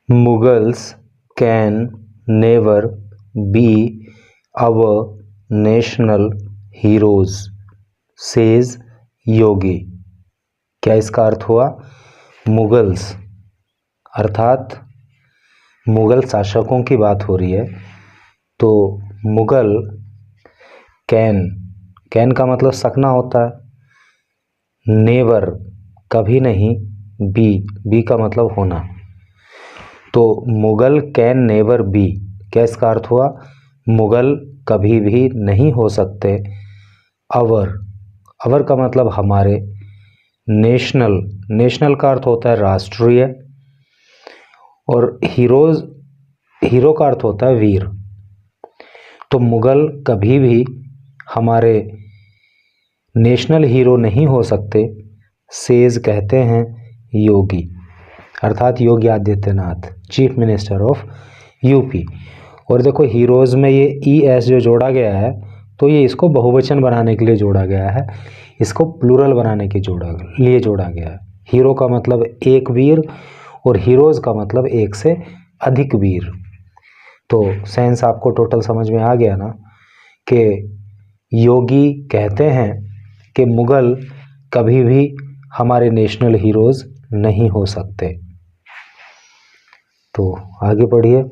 Mughals can never be our national heroes, says योगी। क्या इसका अर्थ हुआ? मुगल्स अर्थात मुगल शासकों की बात हो रही है, तो मुगल कैन का मतलब सकना होता है, नेवर कभी नहीं, बी का मतलब होना, तो मुगल कैन नेवर बी, क्या इसका अर्थ हुआ? मुगल कभी भी नहीं हो सकते अवर का मतलब हमारे, नेशनल का अर्थ होता है राष्ट्रीय, और हीरो का अर्थ होता है वीर। तो मुगल कभी भी हमारे नेशनल हीरो नहीं हो सकते, सेज कहते हैं योगी, अर्थात Yogi Adityanath, chief minister of UP. और देखो हीरोज में ये ES जो जोड़ा गया है, तो ये इसको बहुवचन बनाने के लिए जोड़ा गया है, इसको प्लूरल बनाने के लिए जोड़ा गया है। हीरो का मतलब एक वीर और हीरोज का मतलब एक से अधिक वीर। तो सेंस आपको टोटल समझ में आ गया ना, कि योगी कहते हैं कि मुगल कभी भी हमारे नेशनल हीरोज नहीं हो सकते। तो आगे पढ़िए।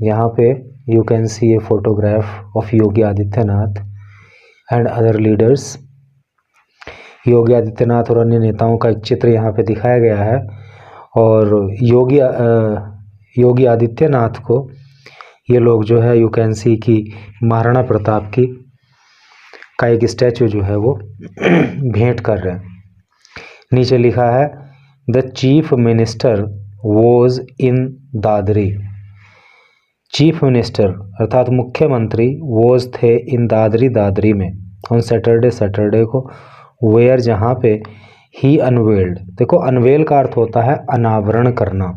यहाँ पे you can see a photograph of Yogi Adityanath and other leaders. Yogi Adityanath और अन्य नेताओं का एक चित्र यहाँ पे दिखाया गया है, और योगी आदित्यनाथ को ये लोग जो है यू कैन सी की महाराणा प्रताप की का एक स्टैचू जो है वो भेंट कर रहे हैं। नीचे लिखा है the chief minister was in Dadri. Chief minister अर्थात मुख्यमंत्री वॉज थे इन दादरी में ऑन सैटरडे को, वेयर जहाँ पे ही अनवेल्ड। देखो अनवेल का अर्थ होता है अनावरण करना,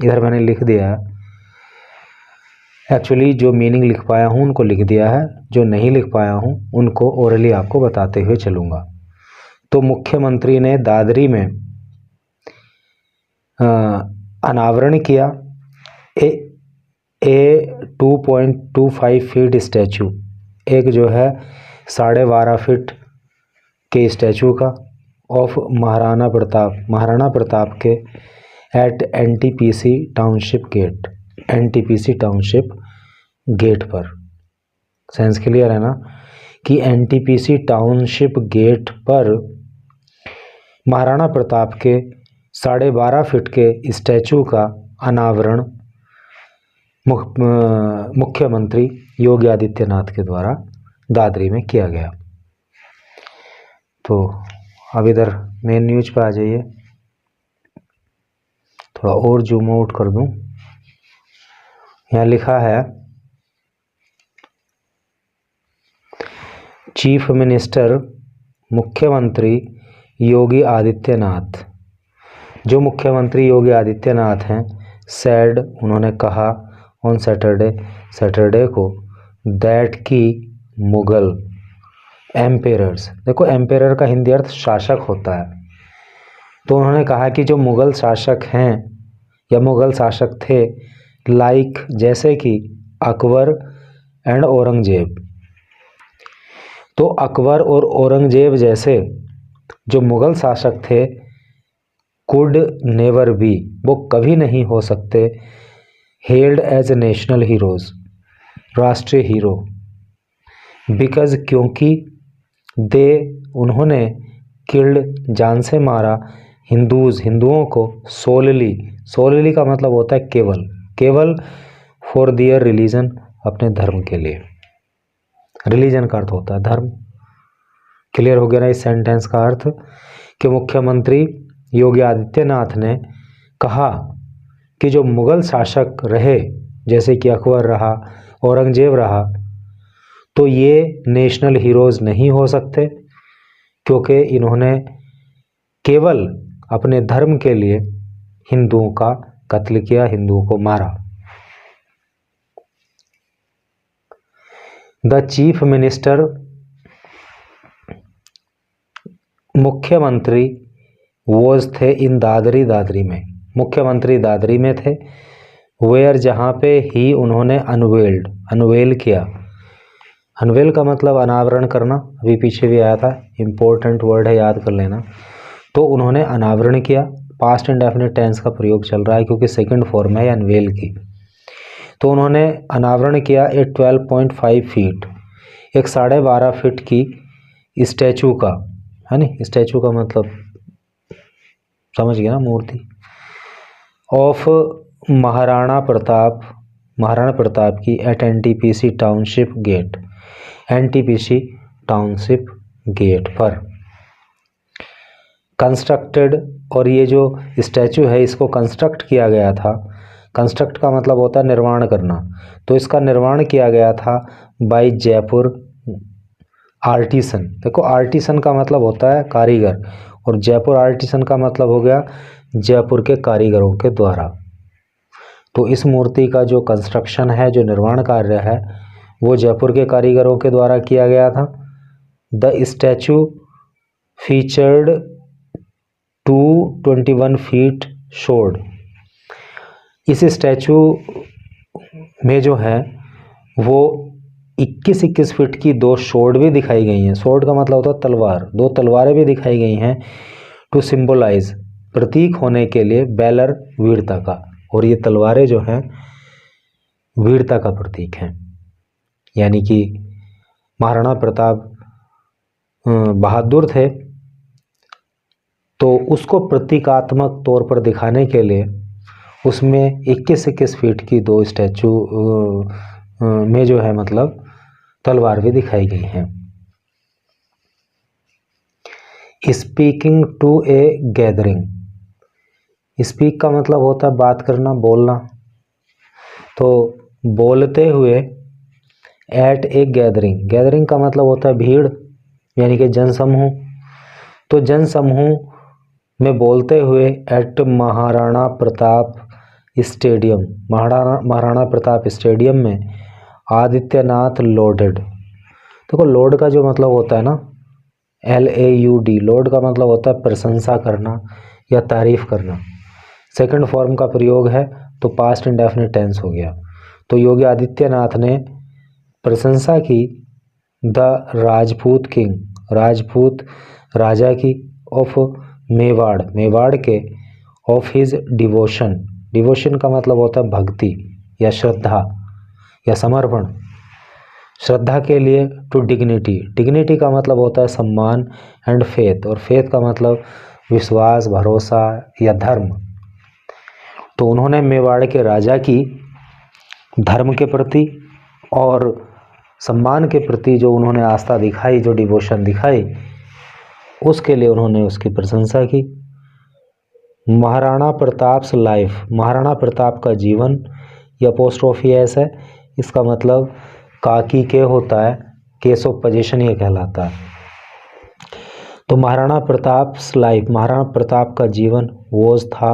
इधर मैंने लिख दिया है, एक्चुअली जो मीनिंग लिख पाया हूँ उनको लिख दिया है, जो नहीं लिख पाया हूँ उनको ओरली आपको बताते हुए चलूँगा। तो मुख्यमंत्री ने दादरी में अनावरण किया ए 2.25 फीट स्टैचू, एक जो है 12.5 फीट के स्टैचू का, ऑफ महाराणा प्रताप के एट NTPC टाउनशिप गेट पर। सेंस क्लियर है ना, कि NTPC टाउनशिप गेट पर महाराणा प्रताप के 12.5 फीट के स्टैचू का अनावरण मुख्यमंत्री योगी आदित्यनाथ के द्वारा दादरी में किया गया। तो अब इधर मेन न्यूज पे आ जाइए, थोड़ा और जूम आउट कर दूं। यहाँ लिखा है चीफ मिनिस्टर मुख्यमंत्री योगी आदित्यनाथ, जो मुख्यमंत्री योगी आदित्यनाथ हैं, सैड उन्होंने कहा, ऑन सैटरडे को, दैट की मुगल एम्पेरर्स, देखो एम्पेरर का हिंदी अर्थ शासक होता है, तो उन्होंने कहा कि जो मुगल शासक हैं या मुगल शासक थे, लाइक जैसे कि अकबर एंड औरंगजेब, तो अकबर और औरंगजेब जैसे जो मुगल शासक थे, कुड नेवर बी, वो कभी नहीं हो सकते, हेल्ड एज नेशनल हीरोज, राष्ट्रीय हीरो, बिकॉज क्योंकि दे उन्होंने किल्ड जान से मारा, हिंदुओं को, सोलली का मतलब होता है केवल फॉर दियर रिलीजन, अपने धर्म के लिए। रिलीजन का अर्थ होता है धर्म। क्लियर हो गया ना इस सेंटेंस का अर्थ, कि मुख्यमंत्री योगी आदित्यनाथ ने कहा कि जो मुगल शासक रहे, जैसे कि अकबर रहा, औरंगजेब रहा, तो ये नेशनल हीरोज नहीं हो सकते, क्योंकि इन्होंने केवल अपने धर्म के लिए हिंदुओं का कत्ल किया, हिंदुओं को मारा। द चीफ मिनिस्टर मुख्यमंत्री वॉज थे इन दादरी में, मुख्यमंत्री दादरी में थे। वेयर जहाँ पे ही उन्होंने अनवेल किया। अनवेल का मतलब अनावरण करना, अभी पीछे भी आया था, इम्पोर्टेंट वर्ड है, याद कर लेना। तो उन्होंने अनावरण किया, पास्ट इंडेफिनिट टेंस का प्रयोग चल रहा है क्योंकि सेकंड फॉर्म है अनवेल की। तो उन्होंने अनावरण किया एक 12.5 फीट, एक 12.5 फीट की स्टैचू का, है नी, स्टैचू का मतलब समझ गया ना, मूर्ति, ऑफ महाराणा प्रताप की at NTPC township gate, NTPC township gate पर कंस्ट्रक्टेड। और ये जो स्टैचू है इसको कंस्ट्रक्ट किया गया था। कंस्ट्रक्ट का मतलब होता है निर्माण करना, तो इसका निर्माण किया गया था बाय जयपुर आर्टिसन। देखो आर्टिसन का मतलब होता है कारीगर, और जयपुर आर्टिसन का मतलब हो गया जयपुर के कारीगरों के द्वारा। तो इस मूर्ति का जो कंस्ट्रक्शन है, जो निर्माण कार्य है, वो जयपुर के कारीगरों के द्वारा किया गया था। The statue featured 221 feet showed. इस स्टैचू में जो है वो 21 फीट की 2 शोड भी दिखाई गई हैं। शोड का मतलब होता है तलवार, 2 तलवारें भी दिखाई गई हैं। टू सिंबलाइज, प्रतीक होने के लिए, बैलर, वीरता का। और ये तलवारें जो हैं वीरता का प्रतीक हैं, यानी कि महाराणा प्रताप बहादुर थे, तो उसको प्रतीकात्मक तौर पर दिखाने के लिए उसमें 21 फीट की 2 स्टैचू में जो है मतलब तलवार भी दिखाई गई हैं। Speaking to a gathering. Speak का मतलब होता है बात करना, बोलना। तो बोलते हुए एट ए गैदरिंग, गैदरिंग का मतलब होता है भीड़, यानी कि जनसमूह। तो जनसमूह में बोलते हुए at Maharana Pratap stadium, Maharana Pratap stadium में आदित्यनाथ लोडेड। देखो लोड का जो मतलब होता है ना, LAUD, लोड का मतलब होता है प्रशंसा करना या तारीफ करना। सेकंड फॉर्म का प्रयोग है तो पास्ट इंडेफिनिट टेंस हो गया। तो योगी आदित्यनाथ ने प्रशंसा की द राजपूत किंग, राजपूत राजा की, ऑफ मेवाड़, मेवाड़ के, ऑफ हिज डिवोशन, डिवोशन का मतलब होता है भक्ति या श्रद्धा या समर्पण, श्रद्धा के लिए। टू डिग्निटी, डिग्निटी का मतलब होता है सम्मान, एंड फेथ, और फेथ का मतलब विश्वास, भरोसा या धर्म। तो उन्होंने मेवाड़ के राजा की धर्म के प्रति और सम्मान के प्रति जो उन्होंने आस्था दिखाई, जो डिवोशन दिखाई, उसके लिए उन्होंने उसकी प्रशंसा की। महाराणा प्रताप्स लाइफ, महाराणा प्रताप का जीवन, या अपोस्ट्रोफी एस है, इसका मतलब काकी के होता है, केस ऑफ पोजीशन ये कहलाता है। तो महाराणा प्रताप्स लाइफ, महाराणा प्रताप का जीवन वॉज था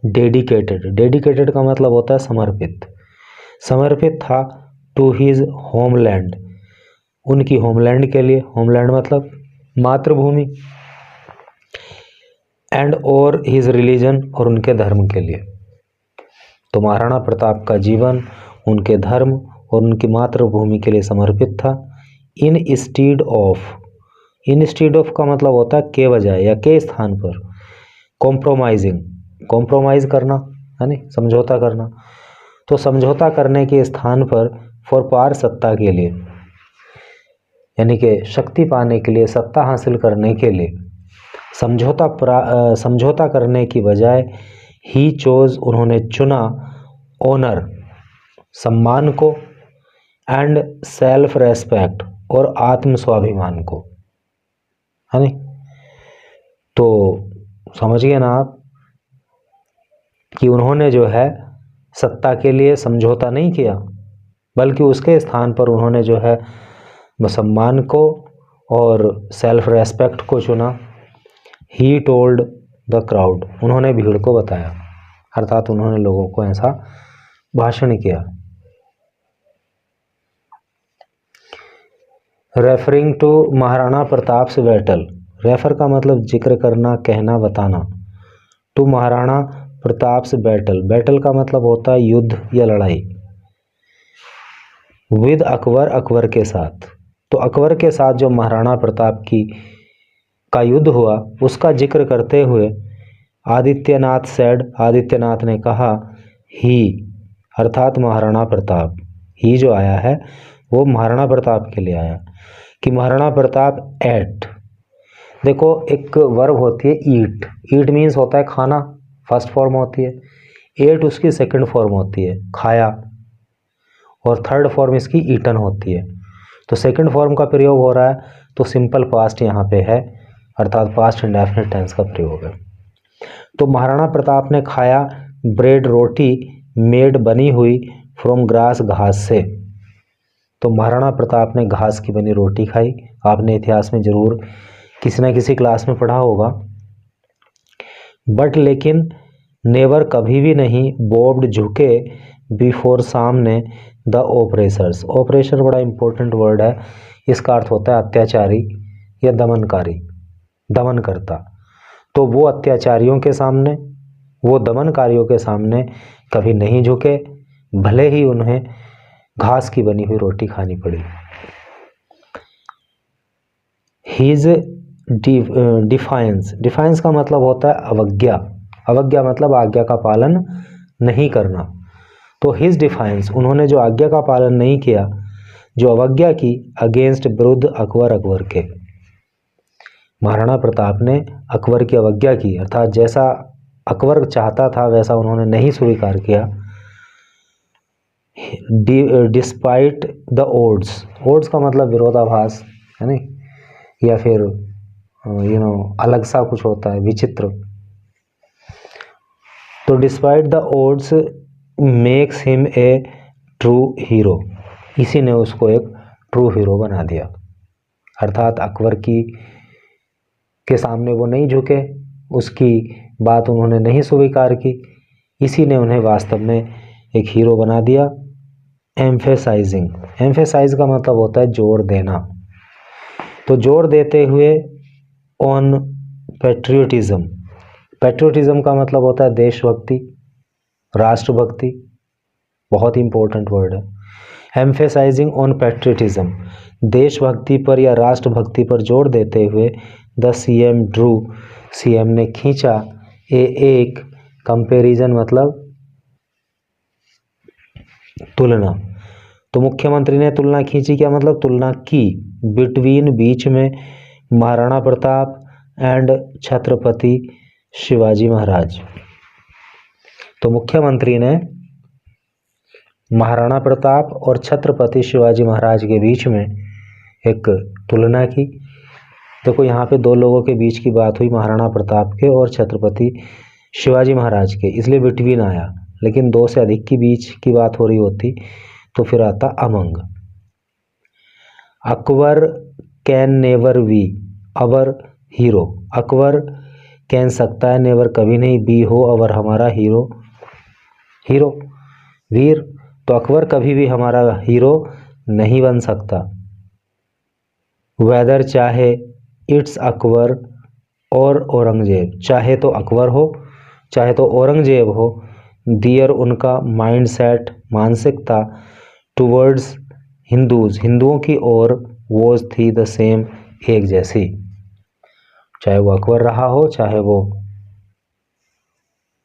डेडिकेटेड, डेडिकेटेड का मतलब होता है समर्पित, समर्पित था टू हिज होमलैंड, उनकी होमलैंड के लिए, होमलैंड मतलब मातृभूमि, एंड और हिज रिलीजन, और उनके धर्म के लिए। तो महाराणा प्रताप का जीवन उनके धर्म और उनकी मातृभूमि के लिए समर्पित था। Instead of, instead of का मतलब होता है के बजाय या के स्थान पर। कॉम्प्रोमाइजिंग, कॉम्प्रोमाइज़ करना, है नहीं, समझौता करना। तो समझौता करने के स्थान पर फॉर पार, सत्ता के लिए, यानी कि शक्ति पाने के लिए, सत्ता हासिल करने के लिए, समझौता करने की बजाय ही चोज, उन्होंने चुना, ऑनर, सम्मान को, एंड सेल्फ रेस्पेक्ट, और आत्म स्वाभिमान को, है नहीं। तो समझिए ना आप कि उन्होंने जो है सत्ता के लिए समझौता नहीं किया, बल्कि उसके स्थान पर उन्होंने जो है सम्मान को और सेल्फ रेस्पेक्ट को चुना। ही टोल्ड द क्राउड, उन्होंने भीड़ को बताया, अर्थात उन्होंने लोगों को ऐसा भाषण किया। रेफरिंग टू महाराणा प्रताप से बैटल, रेफर का मतलब जिक्र करना, कहना, बताना। टू महाराणा प्रताप्स बैटल, बैटल का मतलब होता है युद्ध या लड़ाई, विद अकबर, अकबर के साथ। तो अकबर के साथ जो महाराणा प्रताप का युद्ध हुआ उसका जिक्र करते हुए आदित्यनाथ सेड, आदित्यनाथ ने कहा, ही अर्थात महाराणा प्रताप, ही जो आया है वो महाराणा प्रताप के लिए आया, कि महाराणा प्रताप एट, देखो एक वर्ब होती है ईट, ईट मीन्स होता है खाना, फर्स्ट फॉर्म होती है, एट उसकी सेकंड फॉर्म होती है खाया, और थर्ड फॉर्म इसकी ईटन होती है। तो सेकंड फॉर्म का प्रयोग हो रहा है तो सिंपल पास्ट यहाँ पे है, अर्थात पास्ट इंडेफिनिट टेंस का प्रयोग है। तो महाराणा प्रताप ने खाया ब्रेड, रोटी, मेड बनी हुई, फ्रॉम ग्रास, घास से। तो महाराणा प्रताप ने घास की बनी रोटी खाई, आपने इतिहास में जरूर किसी न किसी क्लास में पढ़ा होगा। बट लेकिन नेवर कभी भी नहीं, बोब्ड झुके, बिफोर सामने, द ओपरेसर्स, ऑपरेशन बड़ा इंपॉर्टेंट वर्ड है, इसका अर्थ होता है अत्याचारी या दमनकारी, दमनकर्ता। तो वो अत्याचारियों के सामने, वो दमनकारियों के सामने कभी नहीं झुके, भले ही उन्हें घास की बनी हुई रोटी खानी पड़ी। हीज डिफाइंस, डिफाइंस का मतलब होता है अवज्ञा, अवज्ञा मतलब आज्ञा का पालन नहीं करना। तो हिज डिफाइंस, उन्होंने जो आज्ञा का पालन नहीं किया, जो अवज्ञा की, अगेंस्ट, विरुद्ध, अकबर, अकबर के, महाराणा प्रताप ने अकबर की अवज्ञा की, अर्थात जैसा अकबर चाहता था वैसा उन्होंने नहीं स्वीकार किया। डिस्पाइट द ओड्स, ओड्स का मतलब विरोधाभास है नहीं, या फिर अलग सा कुछ होता है, विचित्र। तो despite the odds makes him a true hero, इसी ने उसको एक ट्रू हीरो बना दिया, अर्थात अकबर के सामने वो नहीं झुके, उसकी बात उन्होंने नहीं स्वीकार की, इसी ने उन्हें वास्तव में एक हीरो बना दिया। एम्फेसाइजिंग, एम्फेसाइज का मतलब होता है जोर देना, तो जोर देते हुए ऑन पैट्रियोटिज्म, पैट्रियोटिज्म का मतलब होता है देशभक्ति, राष्ट्रभक्ति, बहुत इंपॉर्टेंट वर्ड है। एम्फेसाइजिंग ऑन पैट्रियोटिज्म, देशभक्ति पर या राष्ट्रभक्ति पर जोर देते हुए, द सीएम ड्रू, सीएम ने खींचा, एक कंपैरिजन मतलब तुलना, तो मुख्यमंत्री ने तुलना खींची, क्या मतलब तुलना की, बिटवीन, बीच में, महाराणा प्रताप एंड छत्रपति शिवाजी महाराज। तो मुख्यमंत्री ने महाराणा प्रताप और छत्रपति शिवाजी महाराज के बीच में एक तुलना की। देखो यहाँ पे दो लोगों के बीच की बात हुई, महाराणा प्रताप के और छत्रपति शिवाजी महाराज के, इसलिए बिटवीन आया, लेकिन दो से अधिक की बीच की बात हो रही होती तो फिर आता among. Akbar can never be our hero, Akbar can सकता है, नेवर कभी नहीं, बी हो अवर हमारा हीरो, हीरो वीर, तो अकबर कभी भी हमारा हीरो नहीं बन सकता। वेदर चाहे इट्स अकबर और औरंगजेब, चाहे तो अकबर हो चाहे तो औरंगजेब हो, दियर उनका माइंड सेट, मानसिकता, टूवर्ड्स हिंदूज, हिंदुओं की ओर, वॉज थी द सेम, एक जैसी, चाहे वो अकबर रहा हो चाहे वो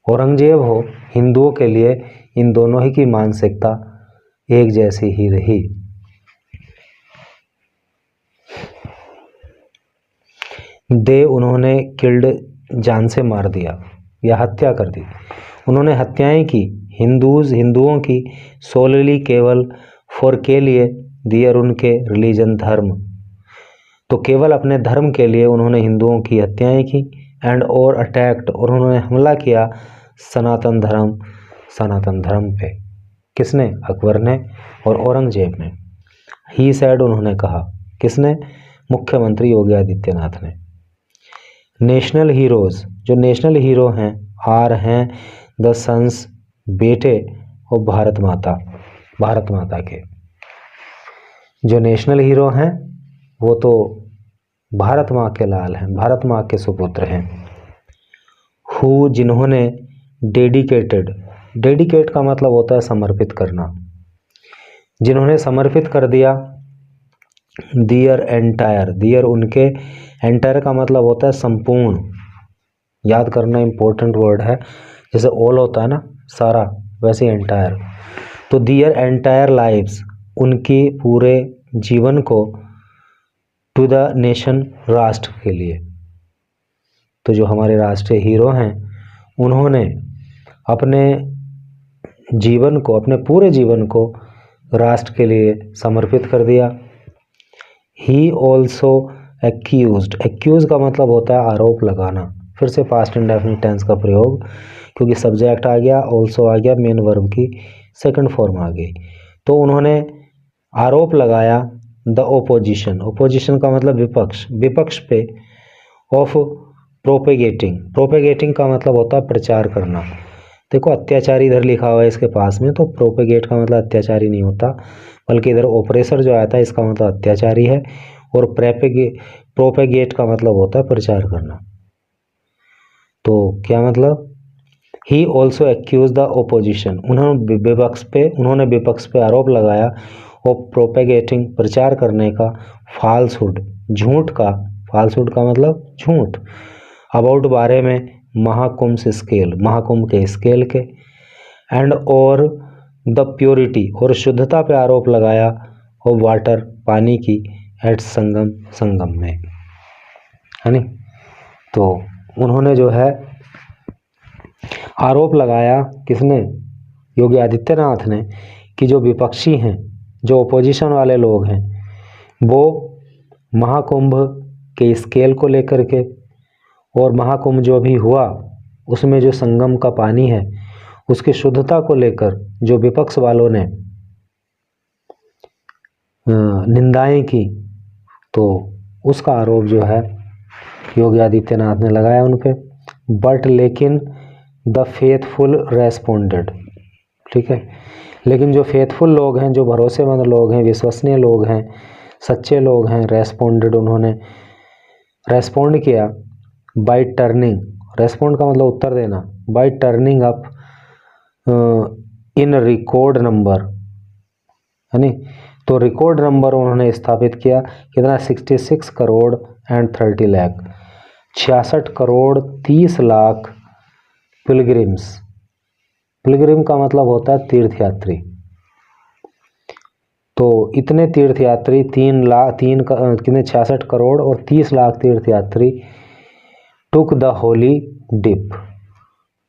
औरंगजेब हो, हिंदुओं के लिए इन दोनों ही की मानसिकता एक जैसी ही रही। दे, उन्होंने, किल्ड, जान से मार दिया या हत्या कर दी, उन्होंने हत्याएं की, हिंदूज, हिंदुओं की, सोलली, केवल, फॉर, के लिए, दियर, उनके, रिलीजन, धर्म, तो केवल अपने धर्म के लिए उन्होंने हिंदुओं की हत्याएं की, एंड और अटैक्ट, और उन्होंने हमला किया, सनातन धर्म, सनातन धर्म पे, किसने, अकबर ने और औरंगजेब ने। ही सैड, उन्होंने कहा, किसने, मुख्यमंत्री योगी आदित्यनाथ ने। नेशनल हीरोज, जो नेशनल हीरो हैं, आर हैं द सन्स, बेटे, और भारत माता, भारत माता के, जो नेशनल हीरो हैं वो तो भारत माँ के लाल हैं, भारत माँ के सुपुत्र हैं। हु, जिन्होंने, डेडिकेटेड, डेडिकेट का मतलब होता है समर्पित करना, जिन्होंने समर्पित कर दिया दियर एंटायर, दियर उनके, एंटायर का मतलब होता है संपूर्ण, याद करना इम्पोर्टेंट वर्ड है, जैसे ऑल होता है ना सारा, वैसे एंटायर। तो दियर एंटायर लाइव्स, उनकी पूरे जीवन को, टू द नेशन, राष्ट्र के लिए। तो जो हमारे राष्ट्रीय हीरो हैं उन्होंने अपने जीवन को, अपने पूरे जीवन को राष्ट्र के लिए समर्पित कर दिया। ही ऑल्सो एक्यूज्ड, एक्यूज का मतलब होता है आरोप लगाना, फिर से पास्ट इंडेफिनिट टेंस का प्रयोग, क्योंकि सब्जेक्ट आ गया, ऑल्सो आ गया, मेन वर्ब की सेकंड फॉर्म आ गई। तो उन्होंने आरोप लगाया द ओपोजिशन, ओपोजिशन का मतलब विपक्ष, विपक्ष पे, ऑफ प्रोपेगेटिंग, प्रोपेगेटिंग का मतलब होता है प्रचार करना। देखो अत्याचारी इधर लिखा हुआ है इसके पास में, तो प्रोपेगेट का मतलब अत्याचारी नहीं होता, बल्कि इधर ओप्रेसर जो आता है इसका मतलब अत्याचारी है, और प्रोपेगेट का मतलब होता है प्रचार करना। तो क्या मतलब, he also accuse the opposition, उन्होंने विपक्ष पे आरोप लगाया, और प्रोपेगेटिंग, प्रचार करने का, फाल्सहुड, झूठ का, फाल्सहुड का मतलब झूठ, अबाउट, बारे में, महाकुंभ स्केल, महाकुंभ के स्केल के, एंड और द प्योरिटी, और शुद्धता पे आरोप लगाया, और वाटर, पानी की, एट संगम, संगम में, है नी। तो उन्होंने जो है आरोप लगाया, किसने, योगी आदित्यनाथ ने, कि जो विपक्षी हैं, जो ओपोजिशन वाले लोग हैं, वो महाकुंभ के स्केल को लेकर के, और महाकुंभ जो भी हुआ उसमें जो संगम का पानी है उसकी शुद्धता को लेकर जो विपक्ष वालों ने निंदाएं की, तो उसका आरोप जो है योगी आदित्यनाथ ने लगाया उन पे। बट लेकिन द फेथफुल रेस्पोंडेड, ठीक है, लेकिन जो फेथफुल लोग हैं, जो भरोसेमंद लोग हैं, विश्वसनीय लोग हैं, सच्चे लोग हैं, रेस्पोंडेड, उन्होंने रेस्पोंड किया बाय टर्निंग, रेस्पोंड का मतलब उत्तर देना, bye turning up in record number, है नी। तो रिकॉर्ड नंबर उन्होंने स्थापित किया, कितना, 66 crore and 30 lakh, 66 crore 30 lakh pilgrims, Pilgrim का मतलब होता है तीर्थयात्री। तो इतने तीर्थयात्री, 66 करोड़ और 30 लाख तीर्थयात्री took the holy dip,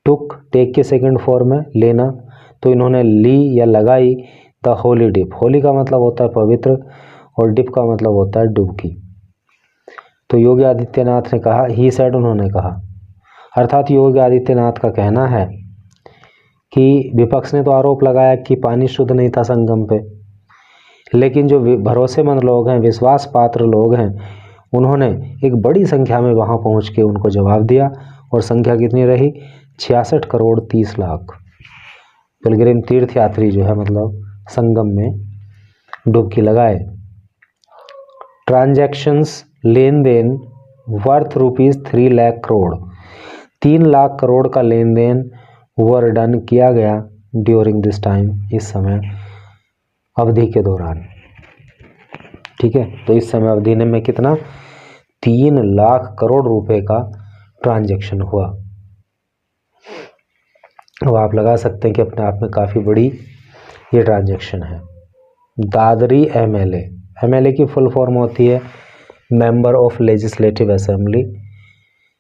took, take के सेकंड फॉर्म है लेना, तो इन्होंने ली या लगाई द होली डिप, होली का मतलब होता है पवित्र, और डिप का मतलब होता है डुबकी। तो योगी आदित्यनाथ ने कहा, ही सेड, उन्होंने कहा, अर्थात योगी आदित्यनाथ का कहना है कि विपक्ष ने तो आरोप लगाया कि पानी शुद्ध नहीं था संगम पे, लेकिन जो भरोसेमंद लोग हैं, विश्वास पात्र लोग हैं, उन्होंने एक बड़ी संख्या में वहां पहुंच के उनको जवाब दिया, और संख्या कितनी रही, 66 करोड़ 30 लाख पिलग्रिम तीर्थयात्री जो है मतलब संगम में डुबकी लगाए। ट्रांजैक्शंस, लेन देन, वर्थ ₹3 लाख करोड़, 3 लाख करोड़ का लेन देन वर डन, किया गया, ड्यूरिंग दिस टाइम, इस समय अवधि के दौरान, ठीक है। तो इस समय अवधि में कितना, 3 लाख करोड़ रुपए का ट्रांजैक्शन हुआ। अब आप लगा सकते हैं कि अपने आप में काफ़ी बड़ी ये ट्रांजैक्शन है। दादरी एमएलए, एमएलए की फुल फॉर्म होती है member of legislative assembly,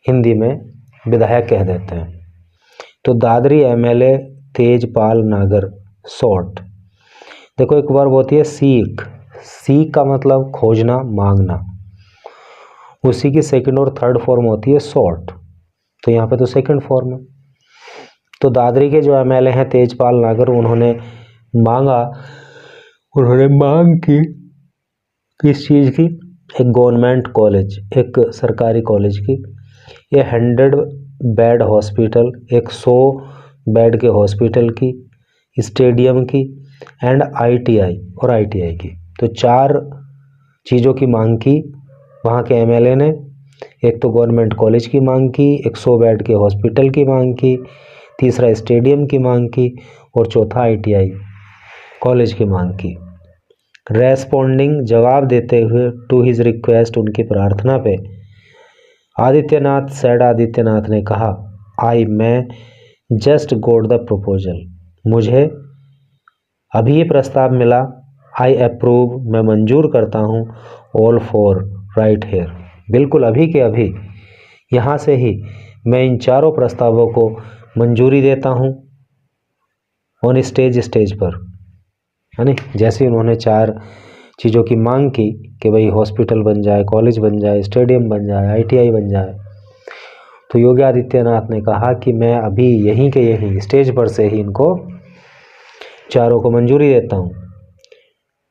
Hindi में विधायक कह देते हैं। तो दादरी एमएलए तेजपाल नागर सॉट, देखो एक वर्ब होती है सीक, सीक का मतलब खोजना, मांगना, उसी की सेकंड और थर्ड फॉर्म होती है सॉट, तो यहाँ पे तो सेकंड फॉर्म है। तो दादरी के जो एमएलए हैं तेजपाल नागर, उन्होंने मांगा, उन्होंने मांग की किस चीज़ की, एक गवर्नमेंट कॉलेज, एक सरकारी कॉलेज की, ये 100 बेड हॉस्पिटल, 100 बेड के हॉस्पिटल की, स्टेडियम की, एंड आईटीआई, और आईटीआई की। तो 4 चीज़ों की मांग की वहाँ के एमएलए ने, एक तो गवर्नमेंट कॉलेज की मांग की, 100 बेड के हॉस्पिटल की मांग की, तीसरा स्टेडियम की मांग की और चौथा ITI कॉलेज की मांग की। रेस्पोंडिंग जवाब देते हुए टू हिज रिक्वेस्ट उनकी प्रार्थना पे आदित्यनाथ ने कहा मैं जस्ट गोट द प्रपोजल, मुझे अभी ये प्रस्ताव मिला, आई अप्रूव, मैं मंजूर करता हूँ, ऑल फॉर राइट हेयर, बिल्कुल अभी के अभी यहाँ से ही मैं इन चारों प्रस्तावों को मंजूरी देता हूँ ऑन स्टेज पर, है ना। जैसे उन्होंने 4 चीज़ों की मांग की कि भाई हॉस्पिटल बन जाए, कॉलेज बन जाए, स्टेडियम बन जाए, ITI बन जाए, तो योगी आदित्यनाथ ने कहा कि मैं अभी यहीं के यहीं स्टेज पर से ही इनको चारों को मंजूरी देता हूँ।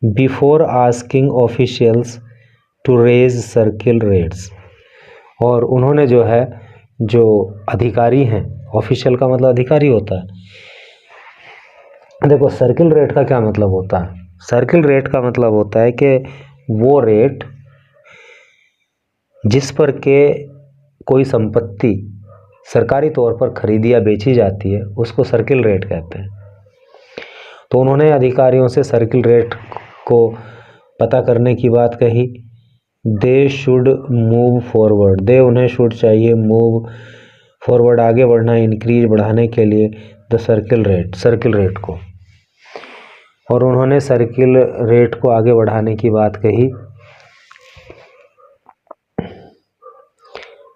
Before asking officials to raise circle rates, और उन्होंने जो है जो अधिकारी हैं, ऑफिशियल का मतलब अधिकारी होता है। देखो सर्किल रेट का क्या मतलब होता है? सर्किल रेट का मतलब होता है कि वो रेट जिस पर के कोई संपत्ति सरकारी तौर पर खरीदी या बेची जाती है उसको सर्किल रेट कहते हैं। तो उन्होंने अधिकारियों से सर्किल रेट को पता करने की बात कही। दे शुड मूव फॉरवर्ड, दे उन्हें शुड चाहिए, मूव फॉरवर्ड आगे बढ़ना, इंक्रीज बढ़ाने के लिए द सर्किल रेट को, और उन्होंने सर्किल रेट को आगे बढ़ाने की बात कही।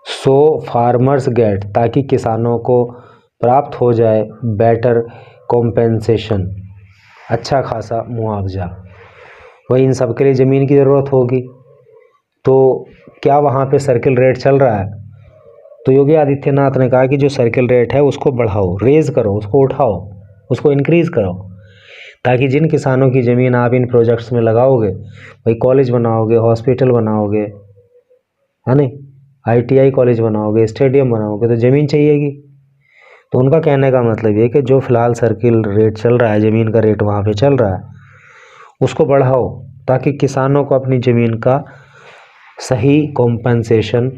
सो फार्मर्स गेट, ताकि किसानों को प्राप्त हो जाए बेटर कॉम्पेंसेशन, अच्छा खासा मुआवजा। वही इन सब के लिए ज़मीन की ज़रूरत होगी, तो क्या वहाँ पे सर्किल रेट चल रहा है? तो योगी आदित्यनाथ ने कहा कि जो सर्किल रेट है उसको बढ़ाओ, रेज करो, उसको उठाओ, उसको इंक्रीज़ करो, ताकि जिन किसानों की ज़मीन आप इन प्रोजेक्ट्स में लगाओगे, भाई कॉलेज बनाओगे, हॉस्पिटल बनाओगे, है नहीं, ITI कॉलेज बनाओगे, स्टेडियम बनाओगे, तो ज़मीन चाहिएगी। तो उनका कहने का मतलब ये कि जो फ़िलहाल सर्किल रेट चल रहा है, ज़मीन का रेट वहाँ पे चल रहा है, उसको बढ़ाओ ताकि किसानों को अपनी ज़मीन का सही कॉम्पेंसेशन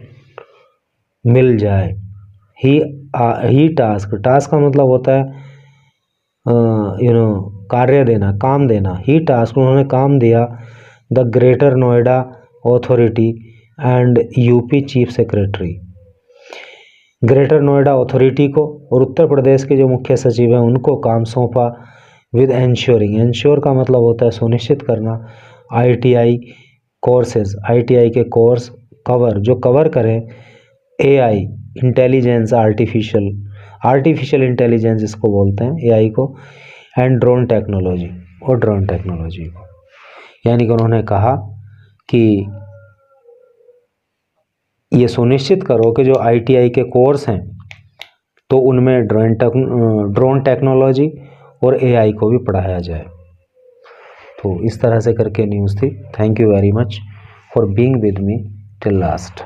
मिल जाए। ही टास्क का मतलब होता है कार्य देना, काम देना। ही टास्क, उन्होंने काम दिया the greater Noida authority and UP chief secretary, greater Noida authority को और उत्तर प्रदेश के जो मुख्य सचिव हैं उनको काम सौंपा। विद एंश्योरिंग, एंश्योर का मतलब होता है सुनिश्चित करना, ITI कोर्सेज, ITI के कोर्स कवर, जो कवर करें AI इंटेलिजेंस, आर्टिफिशियल इंटेलिजेंस इसको बोलते हैं AI को, एंड ड्रोन टेक्नोलॉजी, और ड्रोन टेक्नोलॉजी को। यानी कि उन्होंने कहा कि ये सुनिश्चित करो कि जो ITI के कोर्स हैं तो उनमें ड्रोन टेक्नोलॉजी और AI को भी पढ़ाया जाए। तो इस तरह से करके न्यूज़ थी। Thank you very much for being with me till last.